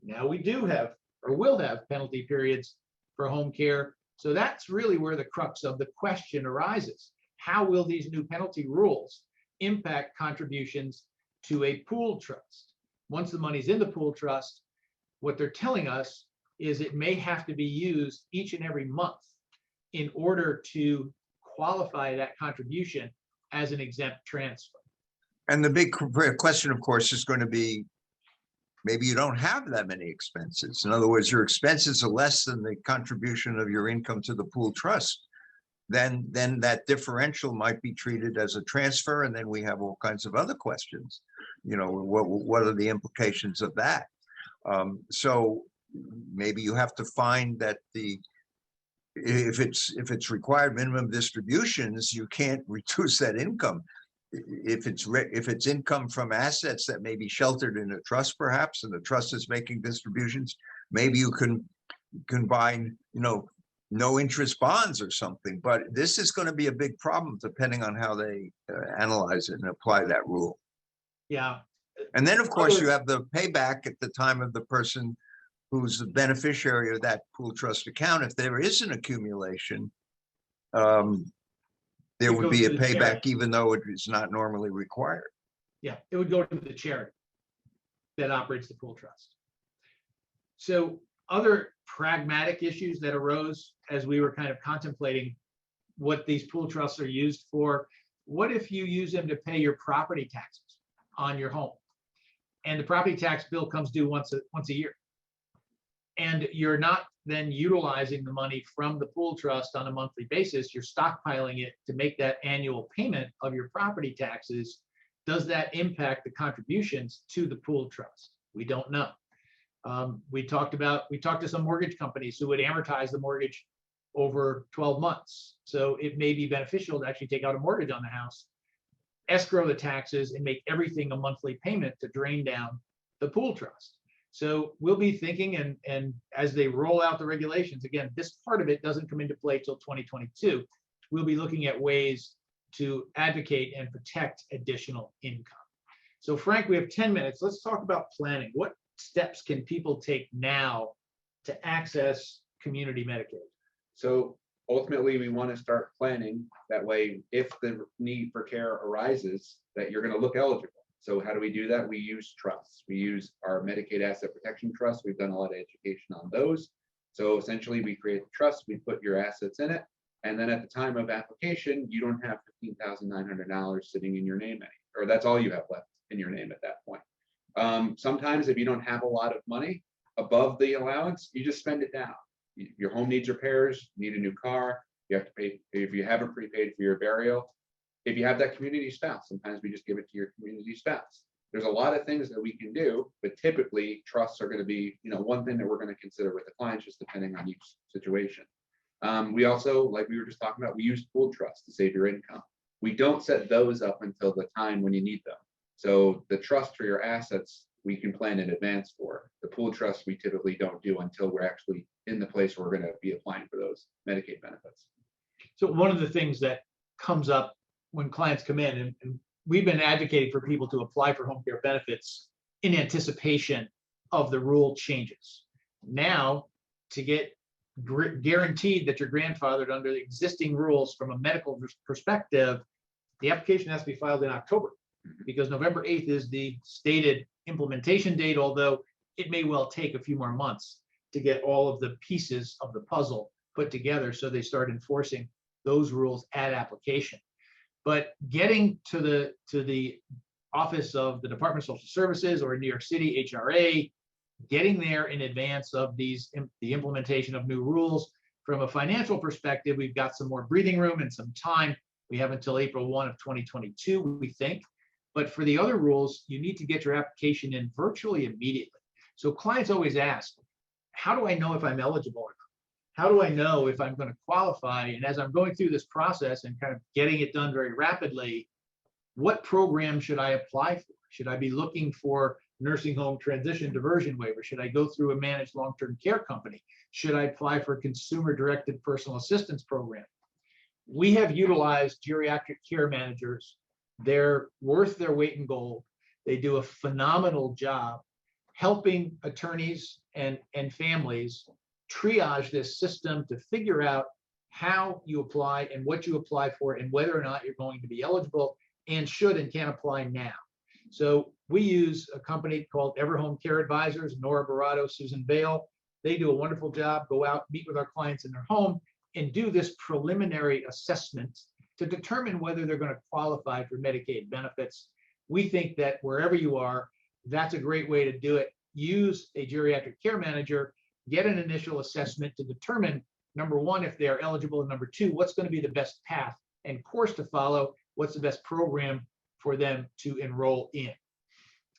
Now we do have, or will have, penalty periods for home care. So that's really where the crux of the question arises. How will these new penalty rules impact contributions to a pool trust? Once the money's in the pool trust, what they're telling us is it may have to be used each and every month in order to qualify that contribution as an exempt transfer. And the big question, of course, is going to be, maybe you don't have that many expenses. In other words, your expenses are less than the contribution of your income to the pool trust. Then that differential might be treated as a transfer, and then we have all kinds of other questions. You know, what are the implications of that? So maybe you have to find that if it's required minimum distributions, you can't reduce that income. If it's income from assets that may be sheltered in a trust, perhaps, and the trust is making distributions, maybe you can combine, you know, no interest bonds or something. But this is going to be a big problem depending on how they analyze it and apply that rule. Yeah. And then, of course, you have the payback at the time of the person who's the beneficiary of that pool trust account. If there is an accumulation, there would be a payback even though it is not normally required. Yeah, it would go to the charity that operates the pool trust. So other pragmatic issues that arose as we were kind of contemplating what these pool trusts are used for. What if you use them to pay your property taxes on your home? And the property tax bill comes due once a year. And you're not then utilizing the money from the pool trust on a monthly basis. You're stockpiling it to make that annual payment of your property taxes. Does that impact the contributions to the pool trust? We don't know. We talked to some mortgage companies who would amortize the mortgage over 12 months. So it may be beneficial to actually take out a mortgage on the house, escrow the taxes, and make everything a monthly payment to drain down the pool trust. So we'll be thinking, and as they roll out the regulations, again, this part of it doesn't come into play till 2022. We'll be looking at ways to advocate and protect additional income. So Frank, we have 10 minutes. Let's talk about planning. What steps can people take now to access community Medicaid? So ultimately, we want to start planning that way. If the need for care arises, that you're going to look eligible. So how do we do that? We use trusts. We use our Medicaid Asset Protection Trust. We've done a lot of education on those. So essentially, we create the trust, we put your assets in it, and then at the time of application, you don't have $15,900 sitting in your name or that's all you have left in your name at that point. Sometimes if you don't have a lot of money above the allowance, you just spend it down. Your home needs repairs, you need a new car, you have to pay, if you haven't prepaid for your burial. If you have that community spouse, sometimes we just give it to your community spouse. There's a lot of things that we can do, but typically trusts are going to be, you know, one thing that we're going to consider with the clients, just depending on each situation. We also, like we were just talking about, we use pool trusts to save your income. We don't set those up until the time when you need them. So the trust for your assets, we can plan in advance for. The pool trust, we typically don't do until we're actually in the place where we're going to be applying for those Medicaid benefits. So one of the things that comes up when clients come in, and we've been advocating for people to apply for home care benefits in anticipation of the rule changes. Now, to get guaranteed that you're grandfathered under the existing rules from a medical perspective, the application has to be filed in October, because November 8th is the stated implementation date, although it may well take a few more months to get all of the pieces of the puzzle put together so they start enforcing those rules at application. But getting to the office of the Department of Social Services or in New York City, HRA, getting there in advance of the implementation of new rules. From a financial perspective, we've got some more breathing room and some time. We have until April 1 of 2022, we think. But for the other rules, you need to get your application in virtually immediately. So clients always ask, how do I know if I'm eligible or not? How do I know if I'm going to qualify? And as I'm going through this process and kind of getting it done very rapidly, what program should I apply for? Should I be looking for nursing home transition diversion waiver? Should I go through a managed long-term care company? Should I apply for a consumer-directed personal assistance program? We have utilized geriatric care managers. They're worth their weight in gold. They do a phenomenal job helping attorneys and families triage this system to figure out how you apply and what you apply for and whether or not you're going to be eligible and should and can apply now. So we use a company called Everhome Care Advisors, Nora Barato, Susan Bale. They do a wonderful job, go out, meet with our clients in their home and do this preliminary assessment to determine whether they're going to qualify for Medicaid benefits. We think that wherever you are, that's a great way to do it. Use a geriatric care manager, get an initial assessment to determine, number one, if they are eligible, and number two, what's going to be the best path and course to follow, what's the best program for them to enroll in.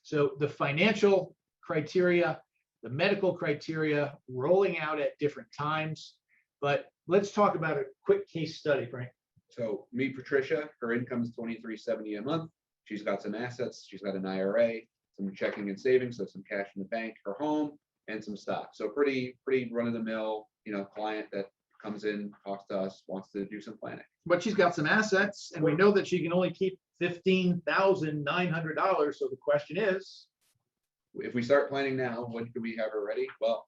So the financial criteria, the medical criteria rolling out at different times. But let's talk about a quick case study, Frank. So meet Patricia, her income is $23.70 a month. She's got some assets. She's got an IRA, some checking and savings, so some cash in the bank, her home, and some stock. So pretty run-of-the-mill, client that comes in, talks to us, wants to do some planning. But she's got some assets, and we know that she can only keep $15,900. So the question is, If we start planning now, when can we have her ready? Well,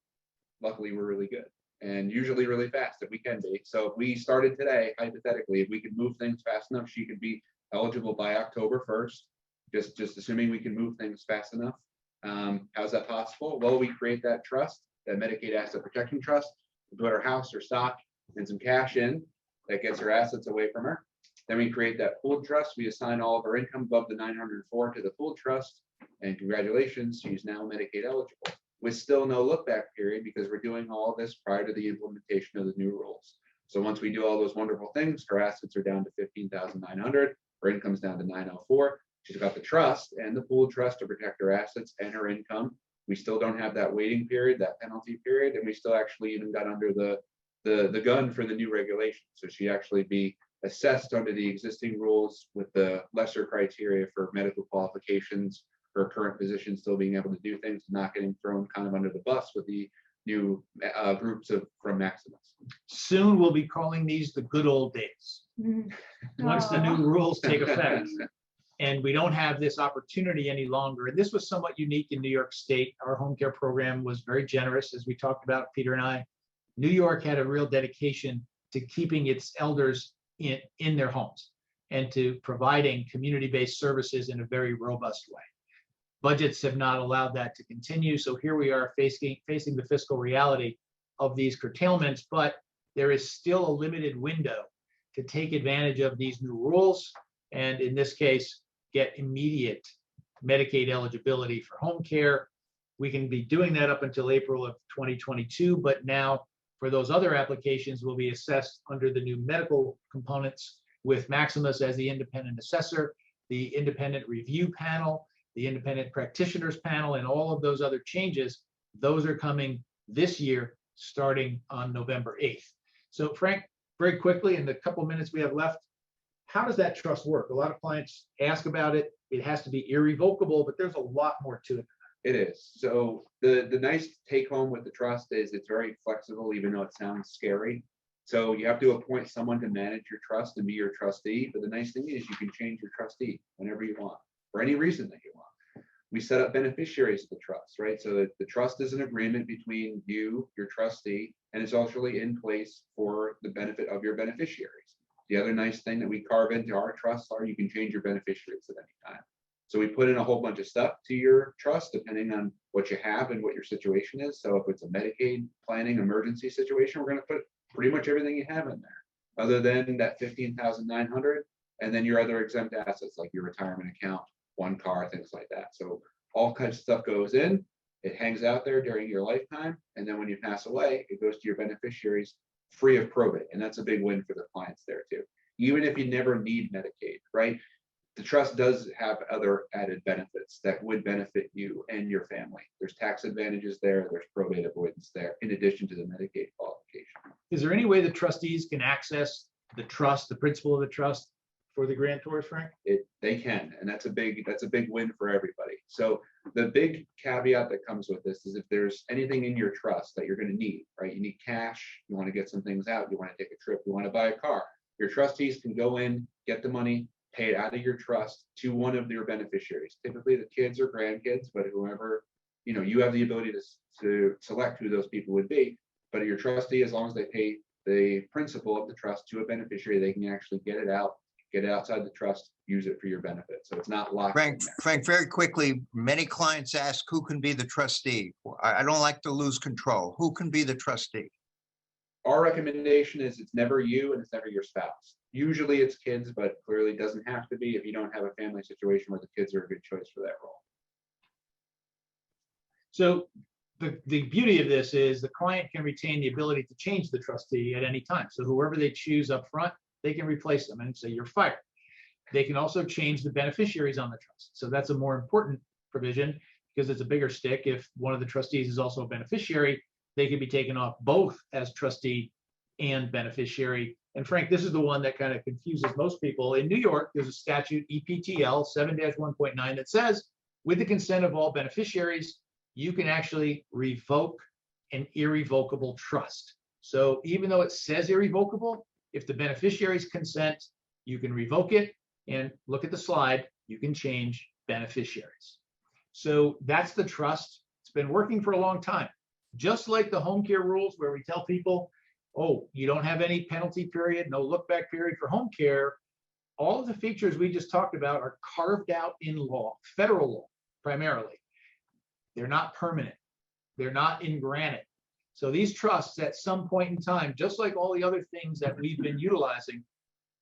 luckily we're really good and usually really fast if we can be. So if we started today, hypothetically, if we could move things fast enough, she could be eligible by October 1st, just assuming we can move things fast enough. How's that possible? Well, we create that trust, that Medicaid asset protection trust, we put her house, her stock, and some cash in that gets her assets away from her. Then we create that pooled trust. We assign all of her income above the 904 to the pooled trust. And congratulations, she's now Medicaid eligible with still no look back period because we're doing all of this prior to the implementation of the new rules. So once we do all those wonderful things, her assets are down to 15,900, her income's down to 904. She's got the trust and the pooled trust to protect her assets and her income. We still don't have that waiting period, that penalty period, and we still actually even got under the gun for the new regulation. So she actually be assessed under the existing rules with the lesser criteria for medical qualifications, her current position still being able to do things, not getting thrown kind of under the bus with the new groups from Maximus. soon we'll be calling these the good old days. Once the new rules take effect. And we don't have this opportunity any longer. And this was somewhat unique in New York State. Our home care program was very generous, as we talked about, Peter and I. New York had a real dedication to keeping its elders in their homes and to providing community-based services in a very robust way. Budgets have not allowed that to continue. So here we are facing the fiscal reality of these curtailments, but there is still a limited window to take advantage of these new rules. And in this case, get immediate Medicaid eligibility for home care. We can be doing that up until April of 2022, but now for those other applications will be assessed under the new medical components with Maximus as the independent assessor, the independent review panel, the independent practitioners panel, and all of those other changes. Those are coming this year, starting on November 8th. So Frank, very quickly, in the couple minutes we have left, how does that trust work? A lot of clients ask about it. It has to be irrevocable, but there's a lot more to it. It is. So the nice take home with the trust is it's very flexible, even though it sounds scary. So you have to appoint someone to manage your trust and be your trustee. But the nice thing is you can change your trustee whenever you want, for any reason that you want. We set up beneficiaries of the trust, right? So that the trust is an agreement between you, your trustee, and it's actually in place for the benefit of your beneficiaries. The other nice thing that we carve into our trusts are you can change your beneficiaries at any time. So we put in a whole bunch of stuff to your trust, depending on what you have and what your situation is. So if it's a Medicaid planning emergency situation, we're going to put pretty much everything you have in there. Other than that 15,900, And then your other exempt assets, like your retirement account, one car, things like that. So all kinds of stuff goes in, it hangs out there during your lifetime. And then when you pass away, it goes to your beneficiaries free of probate. And that's a big win for the clients there too. Even if you never need Medicaid, right? The trust does have other added benefits that would benefit you and your family. There's tax advantages there, there's probate avoidance there, in addition to the Medicaid qualification. Is there any way the trustees can access the trust, the principal of the trust for the grantors, Frank? They can, and that's a big win for everybody. So the big caveat that comes with this is if there's anything in your trust that you're going to need, right? You need cash, you want to get some things out, you want to take a trip, you want to buy a car. Your trustees can go in, get the money, pay it out of your trust to one of your beneficiaries, typically the kids or grandkids, but whoever, you have the ability to select who those people would be. But your trustee, as long as they pay the principal of the trust to a beneficiary, they can actually get it out, get it outside the trust, use it for your benefit. So it's not locked in there. Frank, very quickly, many clients ask who can be the trustee. I don't like to lose control. Who can be the trustee? Our recommendation is it's never you and it's never your spouse. Usually it's kids, but clearly doesn't have to be if you don't have a family situation where the kids are a good choice for that role. So the beauty of this is the client can retain the ability to change the trustee at any time. So whoever they choose up front, they can replace them and say you're fired. They can also change the beneficiaries on the trust. So that's a more important provision because it's a bigger stick. If one of the trustees is also a beneficiary, they can be taken off both as trustee and beneficiary. And Frank, this is the one that kind of confuses most people. In New York, there's a statute, EPTL 7-1.9, that says, with the consent of all beneficiaries, you can actually revoke an irrevocable trust. So even though it says irrevocable, if the beneficiaries consent, you can revoke it. And look at the slide, you can change beneficiaries. So that's the trust. It's been working for a long time. Just like the home care rules where we tell people, oh, you don't have any penalty period, no look back period for home care. All of the features we just talked about are carved out in law, federal law, primarily. They're not permanent. They're not in granite. So these trusts at some point in time, just like all the other things that we've been utilizing,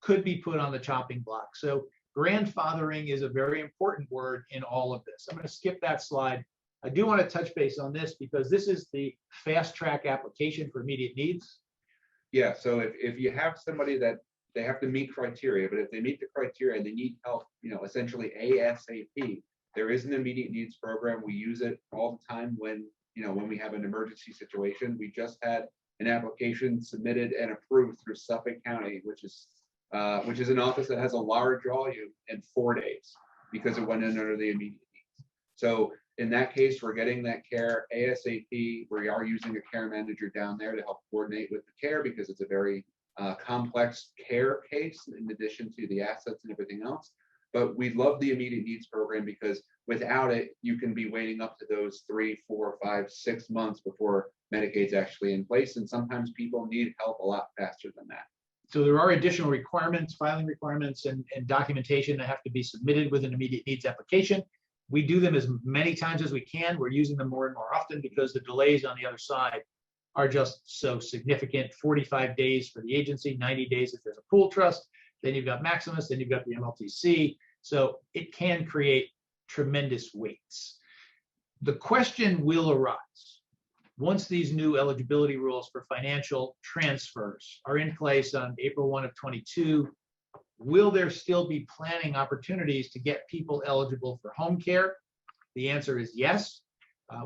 could be put on the chopping block. So grandfathering is a very important word in all of this. I'm going to skip that slide. I do want to touch base on this because this is the fast track application for immediate needs. Yeah, so if you have somebody that they have to meet criteria, but if they meet the criteria and they need help, essentially ASAP, there is an immediate needs program. We use it all the time when we have an emergency situation. We just had an application submitted and approved through Suffolk County, which is an office that has a large volume in 4 days because it went in under the immediate needs. So in that case, we're getting that care ASAP. We are using a care manager down there to help coordinate with the care because it's a very complex care case in addition to the assets and everything else. But we love the immediate needs program because without it, you can be waiting up to those 3, 4, 5, 6 months before Medicaid's actually in place. And sometimes people need help a lot faster than that. So there are additional requirements, filing requirements, and documentation that have to be submitted with an immediate needs application. We do them as many times as we can. We're using them more and more often because the delays on the other side are just so significant. 45 days for the agency, 90 days if there's a pool trust, then you've got Maximus, then you've got the MLTC. So it can create tremendous waits. The question will arise once these new eligibility rules for financial transfers are in place on April 1 of 22. Will there still be planning opportunities to get people eligible for home care? The answer is yes.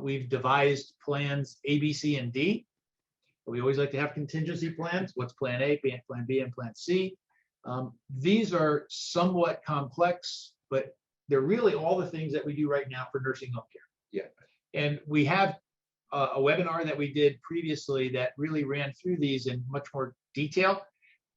We've devised plans A, B, C, and D. We always like to have contingency plans. What's plan A, plan B, and plan C? These are somewhat complex, but they're really all the things that we do right now for nursing home care. Yeah. And we have a webinar that we did previously that really ran through these in much more detail.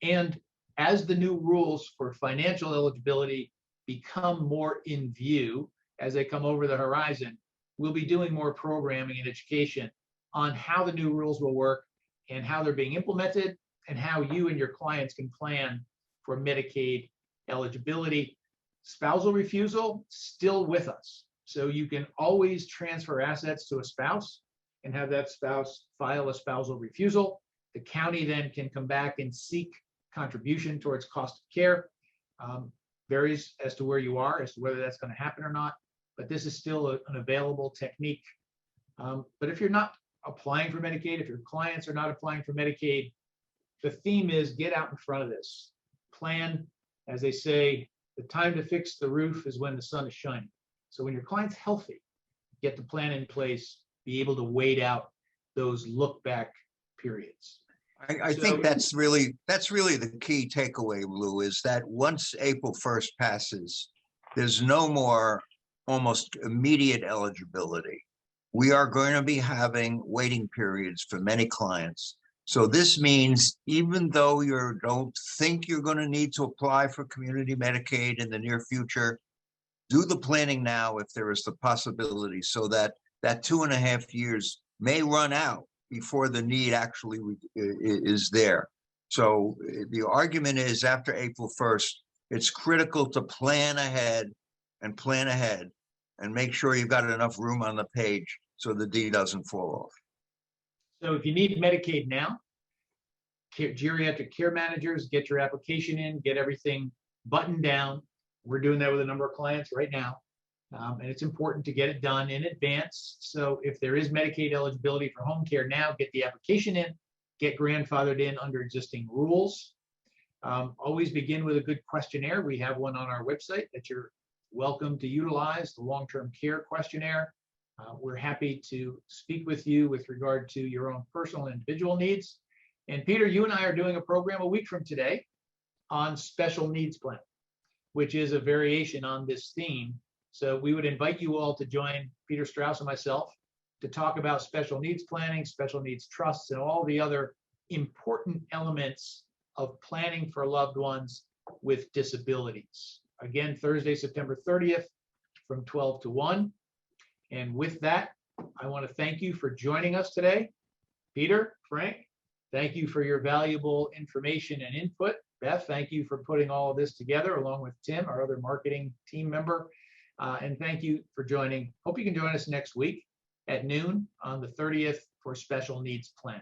And as the new rules for financial eligibility become more in view, as they come over the horizon, we'll be doing more programming and education on how the new rules will work and how they're being implemented and how you and your clients can plan for Medicaid eligibility. Spousal refusal, still with us. So you can always transfer assets to a spouse and have that spouse file a spousal refusal. The county then can come back and seek contribution towards cost of care. Varies as to where you are, as to whether that's going to happen or not, but this is still an available technique. But if you're not applying for Medicaid, if your clients are not applying for Medicaid, the theme is get out in front of this. Plan, as they say, the time to fix the roof is when the sun is shining. So when your client's healthy, get the plan in place, be able to wait out those look back periods. I think that's really the key takeaway, Lou, is that once April 1st passes, there's no more almost immediate eligibility. We are going to be having waiting periods for many clients. So this means even though you don't think you're going to need to apply for community Medicaid in the near future, do the planning now if there is the possibility, so that that 2.5 years may run out before the need actually is there. So the argument is after April 1st, it's critical to plan ahead and make sure you've got enough room on the page so the D doesn't fall off. So if you need Medicaid now, geriatric care managers, get your application in, get everything buttoned down. We're doing that with a number of clients right now. And it's important to get it done in advance. So if there is Medicaid eligibility for home care now, get the application in, get grandfathered in under existing rules. Always begin with a good questionnaire. We have one on our website that you're welcome to utilize, the long-term care questionnaire. We're happy to speak with you with regard to your own personal and individual needs. And Peter, you and I are doing a program a week from today on special needs plan, which is a variation on this theme. So we would invite you all to join Peter Strauss and myself to talk about special needs planning, special needs trusts, and all the other important elements of planning for loved ones with disabilities. Again, Thursday, September 30th from 12 to 1. And with that, I want to thank you for joining us today. Peter, Frank, thank you for your valuable information and input. Beth, thank you for putting all of this together along with Tim, our other marketing team member. And thank you for joining. Hope you can join us next week at noon on the 30th for special needs planning.